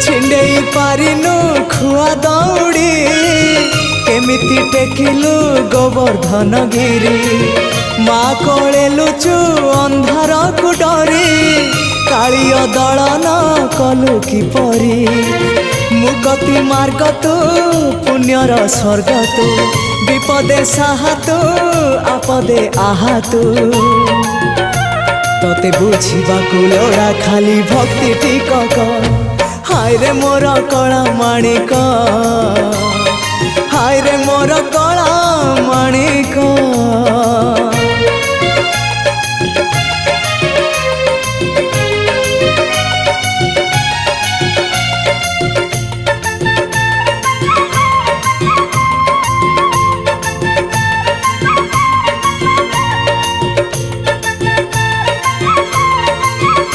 छिंडेई पारिनु खुआ दौड़ी केमिति टेकिलु गोवर्धन गिरी माँ कोले लुचु अंधार को डरी कालिय दलन कलु किपरि मुक्ति मार्ग तू पुण्यर स्वर्ग तू विपदे साहा तू आपदे आहा तू तोते बुझिबाकु लोड़ा खाली भक्ति टिकक हाय रे मोर कला माणिक हाय रे मोर कला माणिक।